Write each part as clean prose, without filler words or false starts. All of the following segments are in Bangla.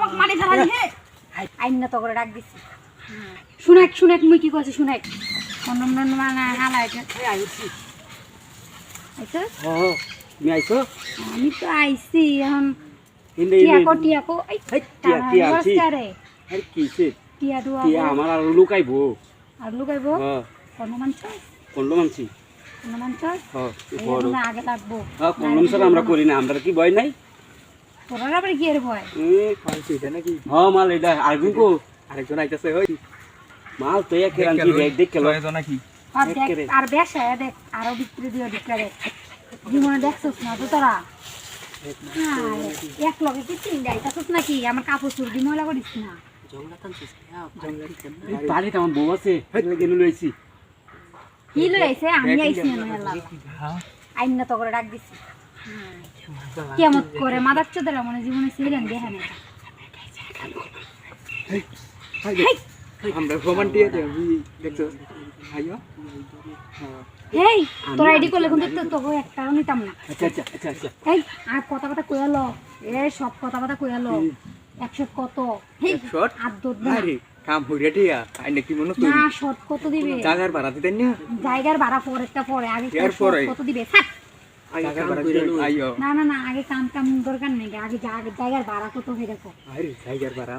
আমাকে মারি ফেলালি হে আইন না তো করে ডাক দিছি শুনেক শুনেক মুই কি কইছি শুনেক অন্য মানে হালা এটা আইছি আইছো তুমি আইছো আমি তো আইছি এখন টিয়া কো এই টিয়া আছি আরে কিছে টিয়া দুয়া টিয়া আমার আর লুকাইবো কোন মানছি আগে লাগবো কলম স্যার আমরা করি না আমরা কি ভয় নাই তোরা আবার কি এর ভয় খাইছি এটা নাকি মাল এটা আরেকজন কো আরেকজন আইতাছে ওই মাল তো এক রাঙ্কি দেখ কেলো এতো নাকি আর বেশায় দেখ আরো বিক্রি দিও বিক্রে জীবনে দেখছস না তো তোরা এক লগে কি তিন যাইতাছস নাকি আমার কাপড় চুরি ময়লা করিস না জংলা টানছিস বাড়িতে আমার বউ আছে গেল লইছি কি লইছে আমি আইছি না মেলা আইন না তো করে ডাক দিছি কেমন করে মাদার চোদরা মনে জীবনে ছিলেন দেখেন আমরা রোমান্টিক দেখছো আইও এই তোর আইডি করলে কিন্তু তো একটা নিতাম না আচ্ছা এই আর কথা কইলো সব কথা কইলো 100 কত এই 100 আর দদ আরে কাম হইরা দিয়া আইনে কি মনে না শর্ট কত দিবে জায়গার ভাড়া দিতেন না জায়গার ভাড়া পরে আগে কত দিবে জায়গার ভাড়া আইও না আগে কাম দরকার নেই আগে জায়গার ভাড়া কত হয়ে দেখো আরে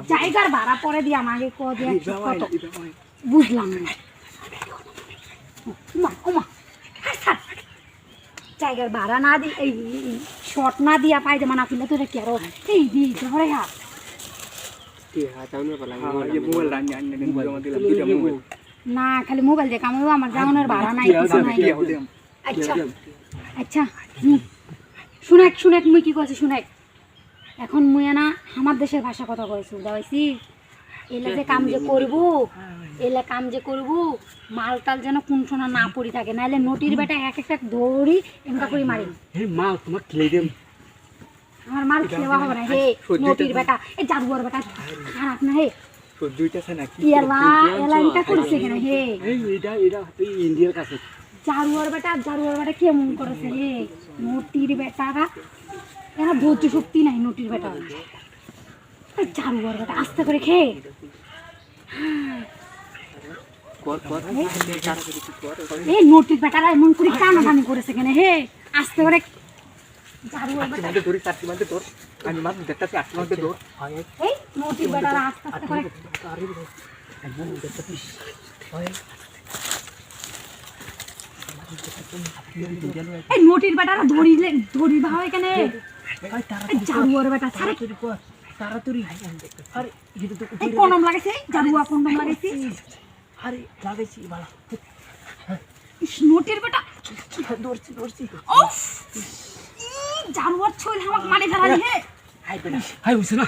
জায়গার ভাড়া পরে দিয়াম আগে কত কত বুঝলাম না ওমা জায়গার ভাড়া না দি এই শর্ট না দিয়া পাইতে মানা কিনলে তো কি আরো এই দি ধরে হাত না খালি মোবাইল দিয়ে কামাবো আমার যাওয়ানোর ভাড়া নাই আচ্ছা শুনেক মুই কি কইছি শুনেক এখন মুই না আমার দেশের ভাষা কথা কইছি দাইছি এলা যে কাম যে করব মালটাল যেন কোন সোনা না পড়ি থাকে নাইলে নটির বেটা এক একটা দৌড়ি এমকা করে মারি মাল তোমার খেলে দেব আমার মাল খেওয়া হবে না হে নটির বেটা এই জাদুর বেটা খারাপ না হে দুইটাছে নাকি এলা এটা কইছে কেন হে এটা তুই ইন্ডিয়ার কাছে জাদুর বেটা কেমন করেছে হে নটির বেটারা এরা ধৈর্য শক্তি নাই নটির বেটা জাদুর বেটা আস্তে করে খেয়ে এই নটির বেটারা এমন করে টানাটানি করেছে কেন হে আস্তে করে এই নটির বেটারা আস্তে আস্তে করে এই নটির বেটারা ধরি ভাবে কেন জাদুর বেটা তাড়াতাড়ি আরে এই কন্ডম লাগাইছে জাদুয়া কন্ডম লাগাইছে আরে লাগাইছি বালা নটির বেটা দৌড়ছি ওফ জাদুয়ার ছইল আমাকে মারি ফেলালি হে হাই বেটা হাই হইছে না